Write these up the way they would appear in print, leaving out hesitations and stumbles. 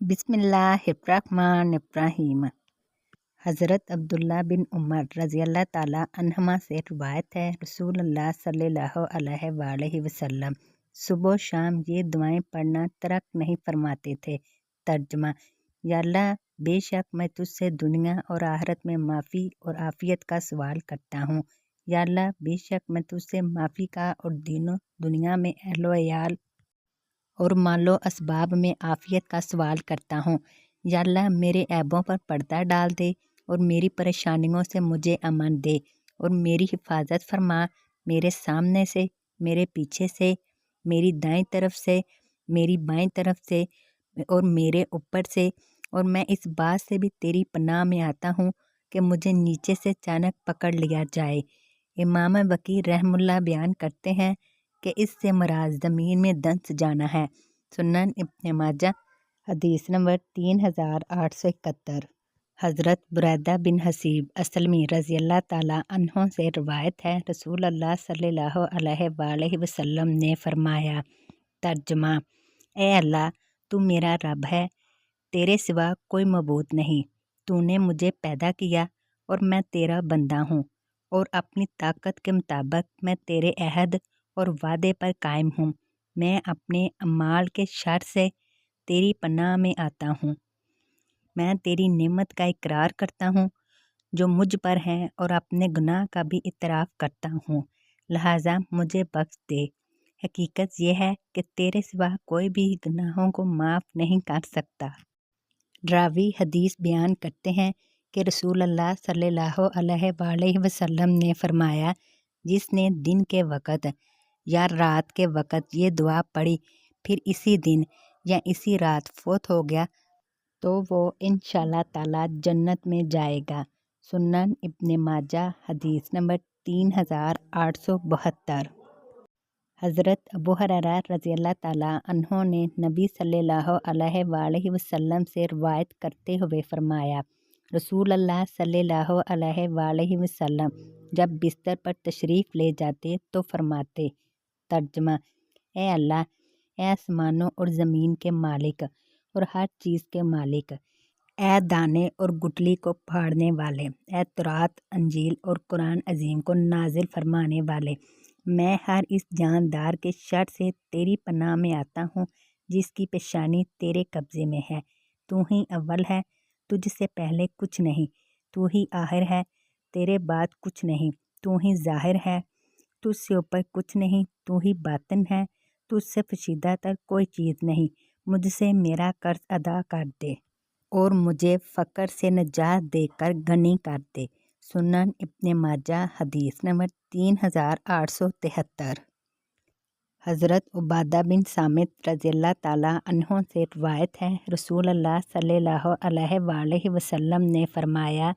बिस्मिल्लाहिर्रहमानिर्रहीम। हज़रत अब्दुल्ला बिन उमर रज़ियल्लाहु ताला अन्हुमा से रिवायत है, रसूलुल्लाह सल्लल्लाहु अलैहि वसल्लम सुबह शाम ये दुआएं पढ़ना तर्क नहीं फरमाते थे। तर्जमा: या अल्लाह, बेशक मैं तुझसे दुनिया और आखिरत में माफ़ी और आफ़ियत का सवाल करता हूँ। या अल्लाह, बेशक मैं तुझसे माफ़ी का और दीनों दुनिया में अहलो अयाल और मालो असबाब में आफ़ियत का सवाल करता हूँ। या अल्लाह, मेरे ऐबों पर पर्दा डाल दे और मेरी परेशानियों से मुझे अमन दे और मेरी हिफाजत फरमा, मेरे सामने से, मेरे पीछे से, मेरी दाईं तरफ से, मेरी बाईं तरफ से और मेरे ऊपर से। और मैं इस बात से भी तेरी पनाह में आता हूँ कि मुझे नीचे से अचानक पकड़ लिया जाए। इमाम वकील रहमुल्लाह बयान करते हैं कि इससे मुराद ज़मीन में दंस जाना है। सुनन इब्न माजा हदीस नंबर 3871। हज़रत बुरैदा बिन हसीब असलमी रज़ियल्लाहु ताला अन्हो से रिवायत है, रसूलुल्लाह सल्लल्लाहु अलैहि वसल्लम ने फरमाया। तर्जमा: ए अल्लाह, तू मेरा रब है, तेरे सिवा कोई मबूद नहीं। तूने मुझे पैदा किया और मैं तेरा बंदा हूँ और अपनी ताकत के मुताबिक मैं तेरे अहद और वादे पर कायम हूँ। मैं अपने अमाल के शर से तेरी पनाह में आता हूँ। मैं तेरी नेमत का इकरार करता हूँ जो मुझ पर है और अपने गुनाह का भी इतराफ़ करता हूँ, लिहाजा मुझे बख्श दे। हकीकत यह है कि तेरे सिवा कोई भी गुनाहों को माफ़ नहीं कर सकता। रावी हदीस बयान करते हैं कि रसूलुल्लाह सल्लल्लाहु अलैहि वसल्लम ने फरमाया, जिसने दिन के वक़्त या रात के वक़्त ये दुआ पढ़ी फिर इसी दिन या इसी रात फौत हो गया तो वो इंशाअल्लाह ताला जन्नत में जाएगा। सुनन इब्न माजा हदीस नंबर 3872। हज़रत अबू हुरैरा रज़ियल्लाहु ताला अन्हो ने नबी सल्लल्लाहु अलैहि वसल्लम से रिवायत करते हुए फरमाया, रसूलुल्लाह सल्लल्लाहु अलैहि वसल्लम जब बिस्तर पर तशरीफ़ ले जाते तो फरमाते। तर्जमा: ए अल्लाह, ए आसमानों और ज़मीन के मालिक और हर चीज़ के मालिक, ए दाने और गुठली को फाड़ने वाले, ए तौरात, अंजील और कुरान अजीम को नाजिल फरमाने वाले, मैं हर इस जानदार के शर से तेरी पनाह में आता हूँ जिसकी पेशानी तेरे कब्ज़े में है। तू ही अव्वल है, तुझसे पहले कुछ नहीं। तू ही आखिर है, तेरे बाद कुछ नहीं। तू ही ज़ाहिर है, तुझसे ऊपर कुछ नहीं। तू ही बातिन है, तुझसे फशीदा तर कोई चीज़ नहीं। मुझसे मेरा कर्ज अदा कर दे और मुझे फ़क्र से निजात देकर गनी कर दे। सुनन इब्न माजा हदीस नंबर 3873। हज़रत उबादा बिन सामित रज़ियल्लाहु ताला अन्हो से रिवायत है, रसूलुल्लाह सल्लल्लाहु अलैहि वसल्लम ने फरमाया,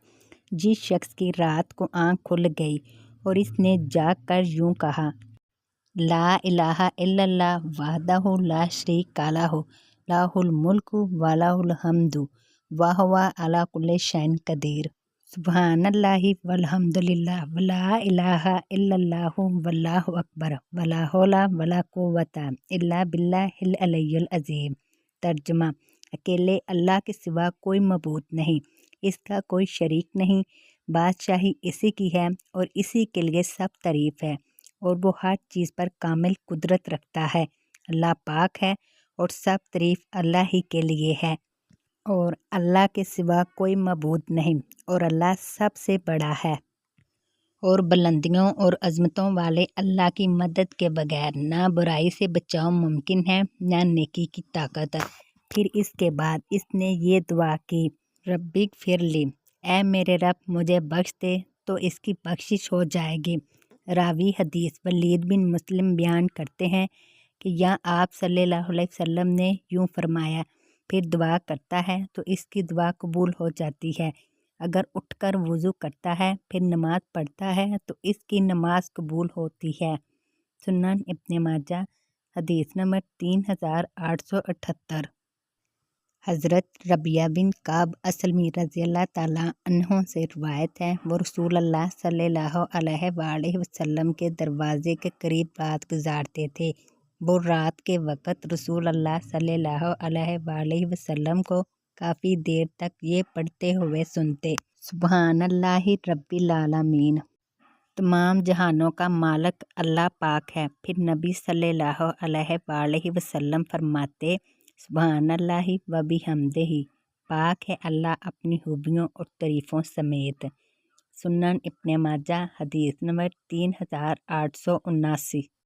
जिस शख्स की रात को आँख खुल गई और इसने जाग कर यूँ कहा, ला इलाहा इल्लल्लाह वहदहु ला शरीका लहु लाहुल मुल्कु व लाहुल हम्दु व हुवा अला कुल्लि शैइन कदीर, सुब्हानल्लाहि वल्हम्दुलिल्लाह वला इलाहा इल्लल्लाहु वल्लाहु अकबर वला हौला वला कुव्वता इल्ला बिल्लाहिल अलिय्यिल अज़ीम। तर्जमा: अकेले अल्लाह के सिवा कोई मबूद नहीं, इसका कोई शरीक नहीं, बादशाही इसी की है और इसी के लिए सब तारीफ़ है और वो हर चीज़ पर कामिल कुदरत रखता है। अल्लाह पाक है और सब तारीफ़ अल्लाह ही के लिए है और अल्लाह के सिवा कोई मबूद नहीं और अल्लाह सबसे बड़ा है। और बुलंदियों और अज़मतों वाले अल्लाह की मदद के बगैर ना बुराई से बचाव मुमकिन है ना नेकी की ताकत। फिर इसके बाद इसने ये दुआ की, रब्बिग फिरली, ऐ मेरे रब मुझे बख्श दे, तो इसकी बख्शिश हो जाएगी। रावी हदीस वलीद बिन मुस्लिम बयान करते हैं कि यहाँ आप सल्लल्लाहु अलैहि वसल्लम ने यूँ फरमाया, फिर दुआ करता है तो इसकी दुआ कबूल हो जाती है। अगर उठकर वज़ू करता है फिर नमाज पढ़ता है तो इसकी नमाज कबूल होती है। सुनन इब्न माजा हदीस नंबर 3878। हज़रत रबिया बिन काब असलमी रज़ियल्लाहु ताला अन्हो से रिवायत है, वो रसूलुल्लाह सल्लल्लाहु अलैहि वसल्लम के दरवाज़े के करीब रात गुजारते थे। وہ رات کے وقت رسول اللہ صلی اللہ علیہ وآلہ وسلم کو کافی دیر تک یہ پڑھتے ہوئے سنتے: سبحان اللہ رب العالمین، تمام جہانوں کا مالک اللہ پاک ہے۔ پھر نبی صلی اللہ علیہ وآلہ وسلم فرماتے: سبحان اللہ و بحمدہ، پاک ہے اللہ اپنی خوبیوں اور تعریفوں سمیت۔ سنن ابن ماجہ، حدیث نمبر 3879۔